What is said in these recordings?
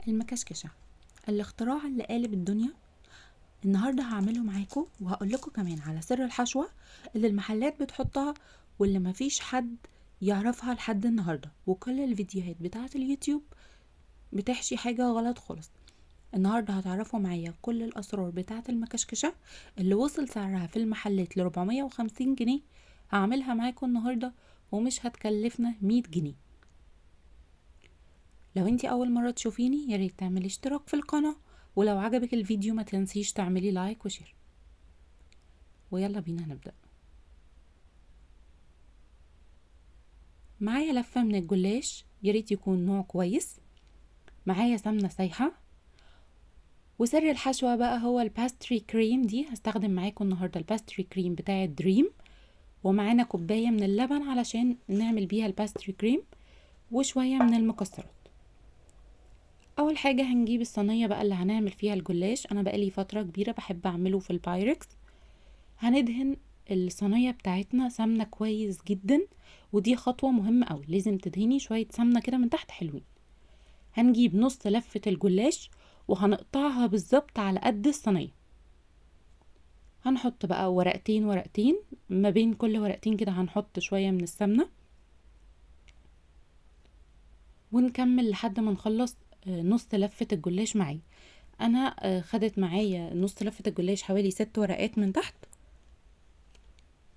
المكشكشة، الاختراع اللي قالب الدنيا. النهاردة هعمله معاكم وهقول لكم كمان على سر الحشوة اللي المحلات بتحطها واللي مفيش حد يعرفها لحد النهاردة، وكل الفيديوهات بتاعة اليوتيوب بتحشي حاجة غلط خالص. النهاردة هتعرفوا معايا كل الأسرار بتاعة المكشكشة اللي وصل سعرها في المحلات ل450 جنيه. هعملها معاكم النهاردة ومش هتكلفنا 100 جنيه. لو انتي اول مرة تشوفيني ياريت تعملي اشتراك في القناة، ولو عجبك الفيديو ما تنسيش تعملي لايك وشير. ويلا بينا نبدأ. معايا لفة من الجلاش، ياريت يكون نوع كويس. معايا سمنة سايحة، وسر الحشوة بقى هو الباستري كريم. دي هستخدم معاكم النهاردة الباستري كريم بتاع دريم، ومعانا كوباية من اللبن علشان نعمل بيها الباستري كريم، وشوية من المكسرات. اول حاجة هنجيب الصينية بقى اللي هنعمل فيها الجلاش. انا بقالي فترة كبيرة بحب اعمله في البايركس. هندهن الصينية بتاعتنا سمنة كويس جدا، ودي خطوة مهمة قوي، لازم تدهني شوية سمنة كده من تحت حلوين. هنجيب نص لفة الجلاش وهنقطعها بالظبط على قد الصينية. هنحط بقى ورقتين ورقتين، ما بين كل ورقتين كده هنحط شوية من السمنة، ونكمل لحد ما نخلص نص لفة الجلاش معايا. انا خدت معايا نص لفة الجلاش حوالي 6 ورقات من تحت.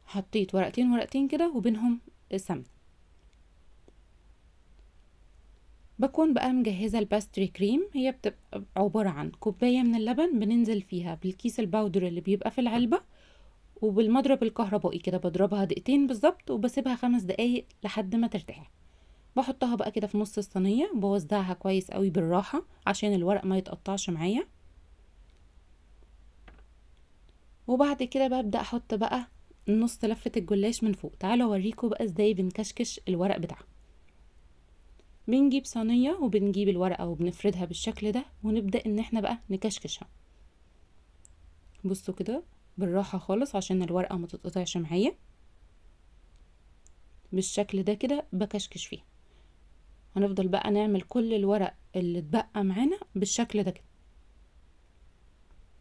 حطيت ورقتين ورقتين كده وبينهم سمنة. بكون بقى مجهزة الباستري كريم. هي بتبقى عبارة عن كوباية من اللبن بننزل فيها بالكيس الباودر اللي بيبقى في العلبة، وبالمضرب الكهربائي كده بضربها دقيقتين بالظبط، وبسيبها 5 دقايق لحد ما ترتاح. بحطها بقى كده في نص الصينية، بوزعها كويس قوي بالراحة عشان الورق ما يتقطعش معايا. وبعد كده ببدأ احط بقى نص لفة الجلاش من فوق. تعالوا اوريكم بقى ازاي بنكشكش الورق بتاعها. بنجيب صينية وبنجيب الورقة وبنفردها بالشكل ده، ونبدأ ان احنا بقى نكشكشها. بصوا كده بالراحة خالص عشان الورقة ما تتقطعش معايا. بالشكل ده كده بكشكش فيها. هنفضل بقى نعمل كل الورق اللي اتبقى معانا بالشكل ده كده.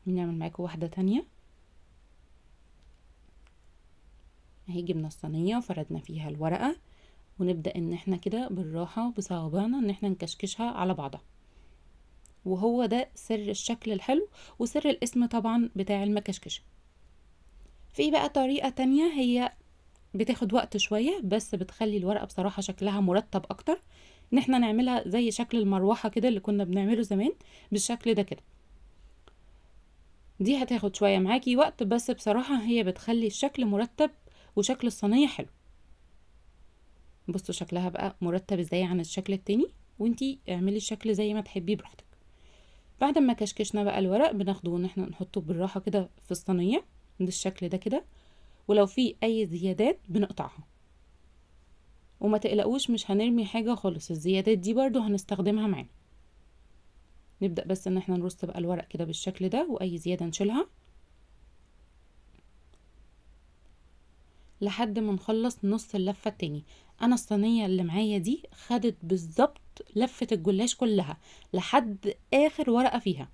نعمل معاكم واحدة تانية. اهي جبنا الصينية وفردنا فيها الورقة، ونبدأ ان احنا كده بالراحة بصوابعنا ان احنا نكشكشها على بعضها. وهو ده سر الشكل الحلو وسر الاسم طبعا بتاع المكشكشة. في بقى طريقة تانية هي بتاخد وقت شوية، بس بتخلي الورقة بصراحة شكلها مرتب اكتر. ان احنا نعملها زي شكل المروحة كده اللي كنا بنعمله زمان بالشكل ده كده. دي هتاخد شوية معاكي وقت، بس بصراحة هي بتخلي الشكل مرتب وشكل الصينية حلو. بصوا شكلها بقى مرتب ازاي عن الشكل التاني، وانتي اعملي الشكل زي ما تحبيه براحتك. بعد ما كشكشنا بقى الورق بناخده ان احنا نحطه بالراحة كده في الصينية بالشكل ده كده، ولو في اي زيادات بنقطعها. وما تقلقوش مش هنرمي حاجة خالص، الزيادات دي برضو هنستخدمها معانا. نبدأ بس ان احنا نرص بقى الورق كده بالشكل ده، واي زيادة نشيلها لحد ما نخلص نص اللفة التاني. انا الصينية اللي معايا دي خدت بالظبط لفة الجلاش كلها لحد اخر ورقة فيها.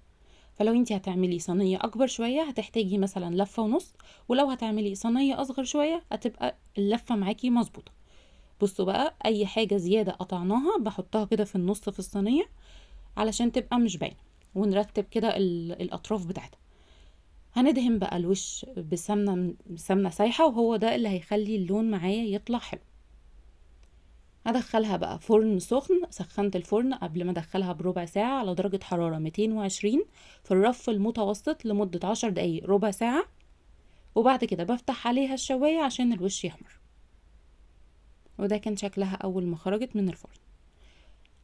فلو انتي هتعملي صينية اكبر شوية هتحتاجي مثلا لفة ونص، ولو هتعملي صينية اصغر شوية هتبقى اللفة معاكي مظبوطة. بصوا بقى اي حاجة زيادة قطعناها بحطها كده في النص في الصينية علشان تبقى مش باينة، ونرتب كده الاطراف بتاعتها. هندهن بقى الوش بسمنة سايحة، وهو ده اللي هيخلي اللون معايا يطلع حلو. هدخلها بقى فرن سخن. سخنت الفرن قبل ما ادخلها بربع ساعة على درجة حرارة 220 في الرف المتوسط لمدة 10 دقايق ربع ساعة. وبعد كده بفتح عليها الشواية عشان الوش يحمر. وده كان شكلها اول ما خرجت من الفرن.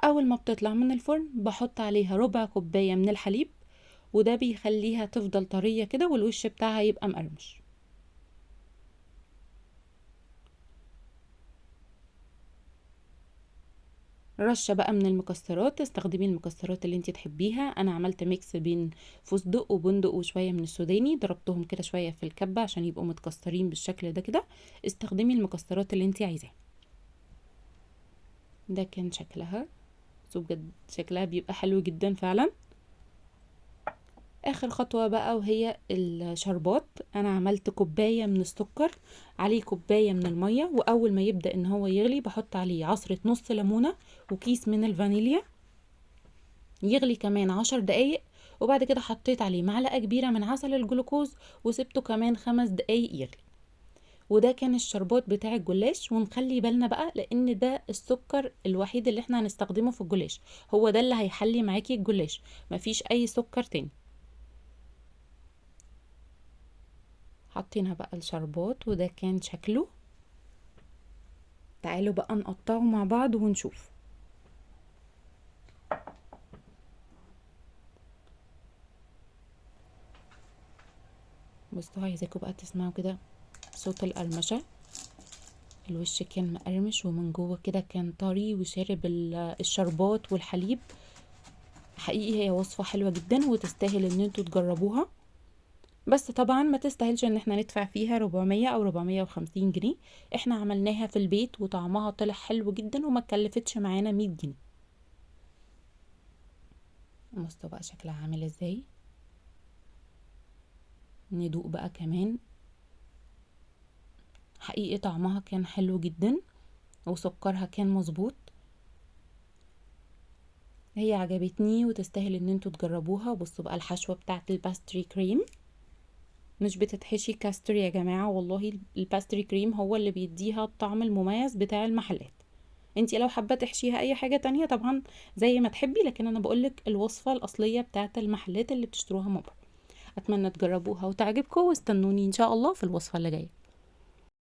اول ما بتطلع من الفرن بحط عليها ربع كوباية من الحليب، وده بيخليها تفضل طرية كده والوش بتاعها يبقى مقرمش. رشة بقى من المكسرات، استخدمي المكسرات اللي انت تحبيها. انا عملت ميكس بين فستق وبندق وشوية من السوداني، ضربتهم كده شوية في الكبة عشان يبقوا متكسرين بالشكل ده كده. استخدمي المكسرات اللي انت عايزاها. ده كان شكلها. بس بجد شكلها بيبقى حلو جدا فعلا. اخر خطوة بقى وهي الشربات. انا عملت كوباية من السكر عليه كوباية من المية، واول ما يبدأ ان هو يغلي بحط عليه عصرة نص ليمونة وكيس من الفانيليا يغلي كمان 10 دقايق، وبعد كده حطيت عليه معلقة كبيرة من عسل الجلوكوز وسبته كمان 5 دقايق يغلي. وده كان الشربات بتاع الجلاش. ونخلي بالنا بقى لان ده السكر الوحيد اللي احنا هنستخدمه في الجلاش، هو ده اللي هيحلي معاكي الجلاش، مفيش اي سكر تاني. حطينا بقى الشربات وده كان شكله. تعالوا بقى نقطعه مع بعض ونشوف. بصوا عايزاكم بقى تسمعوا كده صوت القرمشة. الوش كان مقرمش ومن جوه كده كان طري وشارب الشربات والحليب. حقيقي هي وصفة حلوة جدا وتستاهل ان انتوا تجربوها، بس طبعا ما تستاهلش ان احنا ندفع فيها 400 او 450 جنيه. احنا عملناها في البيت وطعمها طلع حلو جدا وما كلفتش معانا 100 جنيه. بصوا بقى شكلها عامل ازاي. ندوق بقى كمان. حقيقي طعمها كان حلو جدا وسكرها كان مظبوط. هي عجبتني وتستاهل ان انتوا تجربوها. بصوا بقى الحشوة بتاعت الباستري كريم مش بتتحشي كاستر يا جماعة، والله الباستري كريم هو اللي بيديها الطعم المميز بتاع المحلات. انتي لو حابة تحشيها اي حاجة تانية طبعا زي ما تحبي، لكن انا بقولك الوصفة الاصلية بتاعت المحلات اللي بتشتروها من بره. اتمنى تجربوها وتعجبكم، واستنوني ان شاء الله في الوصفة اللي جاية.